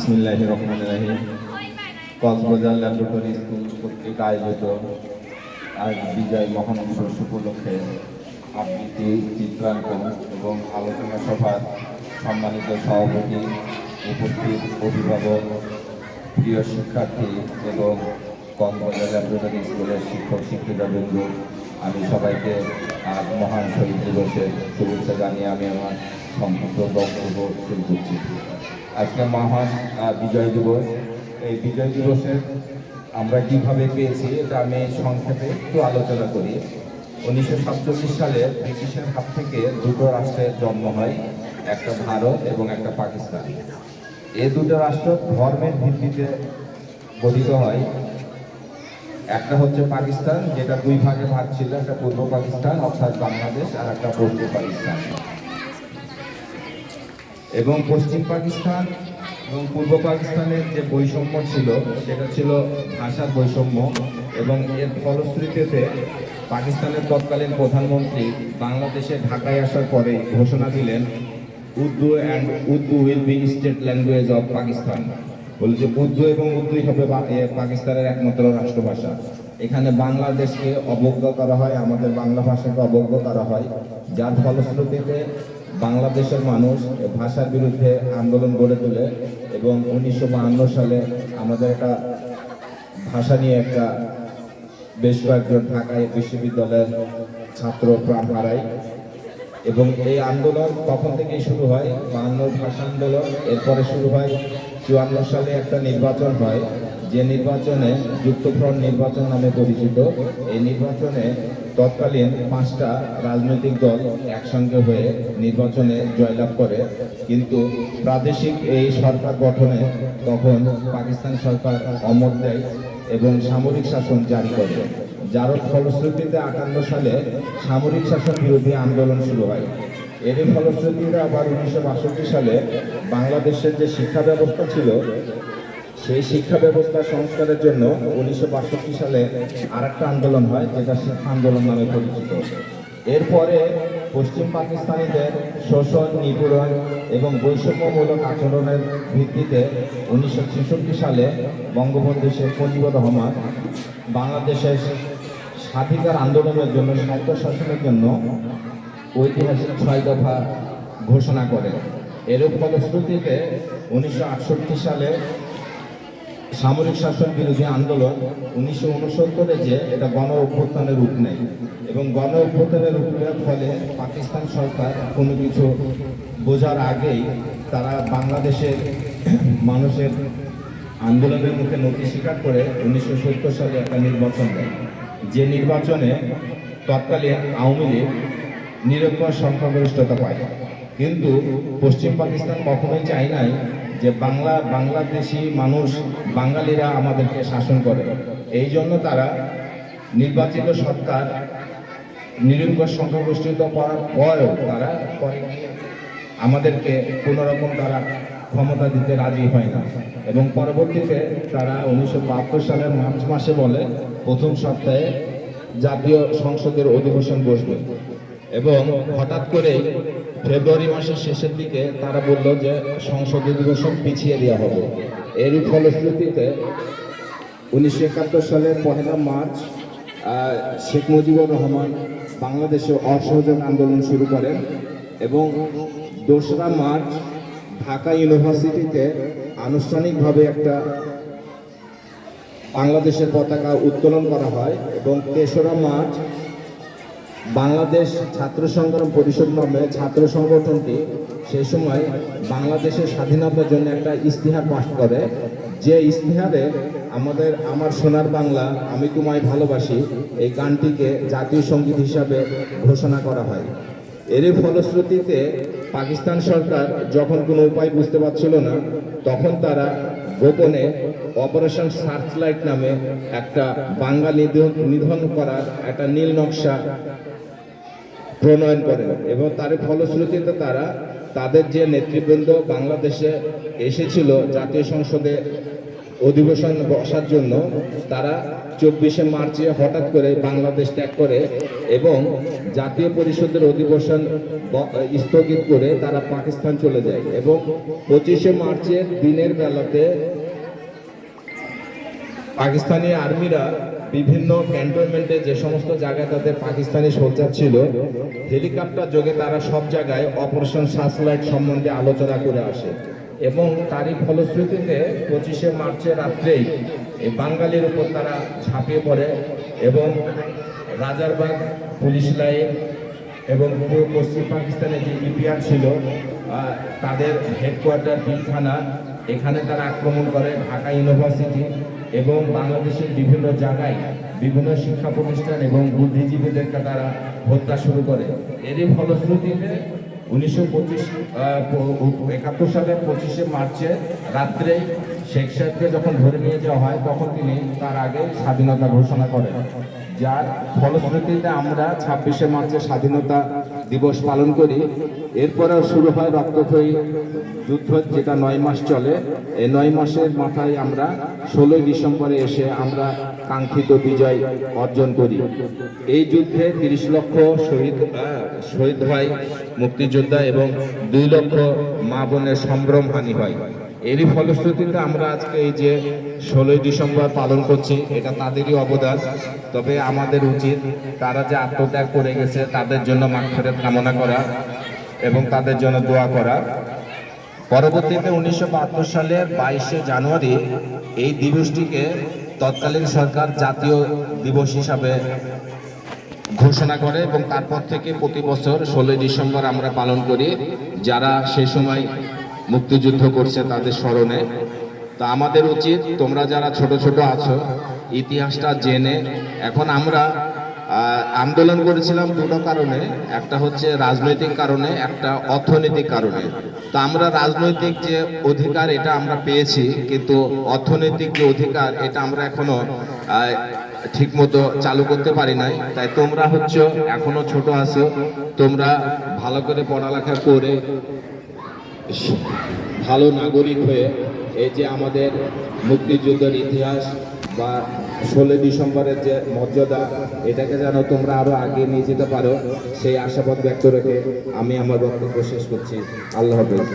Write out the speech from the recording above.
বিসমিল্লাহির রহমানির রহিম। Cox's Bazar laboratory school কর্তৃক আয়োজিত আজ বিজয় মহান দিবস উপলক্ষে আবৃত্তি, চিত্রাঙ্কন এবং আলোচনা সভার সম্মানিত সভাপতি, উপস্থিত অভিভাবক, প্রিয় শিক্ষার্থী এবং কক্সবাজার ল্যাবরেটরি স্কুলের শিক্ষক শিক্ষিকাবৃন্দ, আমি সবাইকে আজ মহান শহীদ দিবসের শুভেচ্ছা জানিয়ে আমি আমার সংক্ষিপ্ত বক্তব্য শুরু করছি। আজকে মহান বিজয় দিবস। এই বিজয় দিবসের আমরা কিভাবে পেয়েছি এটা আমি সংক্ষেপে একটু আলোচনা করি। 1947 সালে ব্রিটিশের হাত থেকে দুটো রাষ্ট্রের জন্ম হয়, একটা ভারত এবং একটা পাকিস্তান। এই দুটো রাষ্ট্র ধর্মের ভিত্তিতে গঠিত হয়। একটা হচ্ছে পাকিস্তান, যেটা দুই ভাগে ভাগ ছিল, একটা পূর্ব পাকিস্তান অর্থাৎ বাংলাদেশ আর একটা পশ্চিম পাকিস্তান। এবং পশ্চিম পাকিস্তান এবং পূর্ব পাকিস্তানের যে বৈষম্য ছিল সেটা ছিল ভাষার বৈষম্য, এবং এর ফলশ্রুতিতে পাকিস্তানের তৎকালীন প্রধানমন্ত্রী বাংলাদেশে ঢাকায় আসার পরে ঘোষণা দিলেন Urdu will be state language of Pakistan. বলে যে উর্দু এবং উর্দুই হবে পাকিস্তানের একমাত্র রাষ্ট্রভাষা। এখানে বাংলাদেশকে অবজ্ঞা করা হয়, আমাদের বাংলা ভাষাকে অবজ্ঞা করা হয়, যার ফলশ্রুতিতে বাংলাদেশের মানুষ ভাষার বিরুদ্ধে আন্দোলন গড়ে তোলে এবং 1952 সালে আমাদের একটা ভাষা নিয়ে একটা বেশ কয়েকজন ঢাকায় বিশ্ববিদ্যালয়ের ছাত্র প্রাণ হারায়। এবং এই আন্দোলন তখন থেকেই শুরু হয়, 52 ভাষা আন্দোলন। এরপরে শুরু হয় 54 সালে একটা নির্বাচন হয়, যে নির্বাচনে যুক্তফ্রন্ট নির্বাচন নামে পরিচিত। এই নির্বাচনে তৎকালীন 5টা রাজনৈতিক দল একসঙ্গে হয়ে নির্বাচনে জয়লাভ করে, কিন্তু প্রাদেশিক এই সরকার গঠনে তখন পাকিস্তান সরকার অমত দেয় এবং সামরিক শাসন জারি করে, যার ফলশ্রুতিতে 58 সালে সামরিক শাসন বিরোধী আন্দোলন শুরু হয়। এর ফলশ্রুতিতে আবার 1962 সালে বাংলাদেশের যে শিক্ষা ব্যবস্থা ছিল সেই শিক্ষা ব্যবস্থা সংস্কারের জন্য 1962 সালে আরেকটা আন্দোলন হয়, যেটা শিক্ষা আন্দোলন নামে পরিচিত। এরপরে পশ্চিম পাকিস্তানিদের শোষণ, নিপীড়ন এবং বৈষম্যমূলক আচরণের ভিত্তিতে 1966 সালে বঙ্গবন্ধু শেখ মুজিবুর রহমান বাংলাদেশের স্বাধিকার আন্দোলনের জন্য, স্বায়ত্তশাসনের জন্য ঐতিহাসিক 6 দফা ঘোষণা করে। এর ফলশ্রুতিতে 1968 সালে সামরিক শাসন বিরোধী আন্দোলন 1969-এ যে এটা গণ অভ্যুত্থানের রূপ নেয়, এবং গণ অভ্যুত্থানের রূপ নেওয়ার ফলে পাকিস্তান সরকার কোনো কিছু বোঝার আগেই তারা বাংলাদেশের মানুষের আন্দোলনের মুখে নতি স্বীকার করে 1970 সালে একটা নির্বাচন দেয়, যে নির্বাচনে তৎকালীন আওয়ামী লীগ নিরঙ্কুশ সংখ্যাগরিষ্ঠতা পায়। কিন্তু পশ্চিম পাকিস্তান কখনোই চায় নাই যে বাংলাদেশি মানুষ, বাঙালিরা আমাদেরকে শাসন করে। এই জন্য তারা নির্বাচিত সরকার নিরঙ্কুশ সংখ্যাগরিষ্ঠতা পাওয়ার পরেও তারা আমাদেরকে কোনোরকম তারা ক্ষমতা দিতে রাজি হয় না, এবং পরবর্তীতে তারা 1972 সালের মার্চ মাসে বলে প্রথম সপ্তাহে জাতীয় সংসদের অধিবেশন বসবে, এবং হঠাৎ করে ফেব্রুয়ারি মাসের শেষের দিকে তারা বলল যে সংসদ অধিবেশন পিছিয়ে দেওয়া হবে। এরই ফলশ্রুতিতে 1971 সালের 1 মার্চ শেখ মুজিবুর রহমান বাংলাদেশে অসহযোগ আন্দোলন শুরু করেন, এবং 2রা মার্চ ঢাকা ইউনিভার্সিটিতে আনুষ্ঠানিকভাবে একটা বাংলাদেশের পতাকা উত্তোলন করা হয়, এবং 3রা মার্চ বাংলাদেশ ছাত্র সংগ্রাম পরিষদ নামে ছাত্র সংগঠনটি সেই সময় বাংলাদেশের স্বাধীনতার জন্য একটা ইস্তিহার পাশ করে, যে ইস্তিহারে আমার সোনার বাংলা আমি তোমায় ভালোবাসি এই গানটিকে জাতীয় সঙ্গীত হিসাবে ঘোষণা করা হয়। এরই ফলশ্রুতিতে পাকিস্তান সরকার যখন কোনো উপায় বুঝতে পারছিল না, তখন তারা গোপনে অপারেশন সার্চলাইট নামে একটা বাঙালি নিধন করার একটা নীল নকশা প্রণয়ন করেন, এবং তার ফলশ্রুতিতে তারা তাদের যে নেতৃবৃন্দ বাংলাদেশে এসেছিল জাতীয় সংসদে অধিবেশন বসার জন্য তারা 24শে মার্চে হঠাৎ করে বাংলাদেশ ত্যাগ করে এবং জাতীয় পরিষদের অধিবেশন স্থগিত করে তারা পাকিস্তান চলে যায় এবং 25শে মার্চের দিনের বেলাতে পাকিস্তানি আর্মিরা বিভিন্ন ক্যান্টনমেন্টে যে সমস্ত জায়গায় তাদের পাকিস্তানি সোলজার ছিল হেলিকপ্টার যোগে তারা সব জায়গায় অপারেশন সার্চলাইট সম্বন্ধে আলোচনা করে আসে এবং তারই ফলশ্রুতিতে 25শে মার্চের রাত্রেই এই বাঙালির উপর তারা ঝাঁপিয়ে পড়ে এবং রাজারবাগ পুলিশ লাইন এবং পশ্চিম পাকিস্তানে যে ইপিআর ছিল তাদের হেডকোয়ার্টার পিলখানা এখানে তারা আক্রমণ করে, ঢাকা ইউনিভার্সিটি এবং বাংলাদেশের বিভিন্ন জায়গায় বিভিন্ন শিক্ষা প্রতিষ্ঠান এবং বুদ্ধিজীবীদেরকে তারা হত্যা শুরু করে। এরই ফলশ্রুতিতে 1971 সালের 25শে মার্চে রাত্রে শেখ সাহেবকে যখন ধরে নিয়ে যাওয়া হয় তখন তিনি তার আগে স্বাধীনতা ঘোষণা করেন, যার ফলশ্রুতিতে আমরা 26শে মার্চে স্বাধীনতা দিবস পালন করি। এরপরেও শুরু হয় রক্তক্ষয়ী যুদ্ধ, যেটা 9 মাস চলে। এই 9 মাসের মাথায় আমরা 16ই ডিসেম্বরে এসে আমরা কাঙ্ক্ষিত বিজয় অর্জন করি। এই যুদ্ধে 30 লক্ষ শহীদ হয় মুক্তিযোদ্ধা এবং 2 লক্ষ মা বোনের সম্ভ্রম হানি হয়। এরই ফলশ্রুতিতে আমরা আজকে এই যে 16ই ডিসেম্বর পালন করছি, এটা তাদেরই অবদান। তবে আমাদের উচিত তারা যে আত্মত্যাগ করে গেছে তাদের জন্য মাগফিরাত কামনা করা এবং তাদের জন্য দোয়া করা। পরবর্তীতে 1972 সালের 22শে জানুয়ারি এই দিবসটিকে তৎকালীন সরকার জাতীয় দিবস হিসাবে ঘোষণা করে এবং তারপর থেকে প্রতি বছর 16ই ডিসেম্বর আমরা পালন করি, যারা সেই সময় মুক্তিযুদ্ধ করছে তাদের স্মরণে। তা আমাদের উচিত তোমরা যারা ছোট ছোট আছো ইতিহাসটা জেনে, এখন আমরা আন্দোলন করেছিলাম দুটো কারণে, একটা হচ্ছে রাজনৈতিক কারণে, একটা অর্থনৈতিক কারণে। তা আমরা রাজনৈতিক যে অধিকার এটা আমরা পেয়েছি, কিন্তু অর্থনৈতিক যে অধিকার এটা আমরা এখনো ঠিক মতো চালু করতে পারি নাই। তাই তোমরা হচ্ছে এখনো ছোট আছো, তোমরা ভালো করে পড়ালেখা করে ভালো নাগরিক হয়ে এই যে আমাদের মুক্তিযুদ্ধের ইতিহাস বা 16 ডিসেম্বরের যে মর্যাদা এটাকে যেন তোমরা আরো আগে নিয়ে যেতে পারো, সেই আশাবাদ ব্যক্ত রেখে আমি আমার বক্তব্য শেষ করছি। আল্লাহ হাফেজ।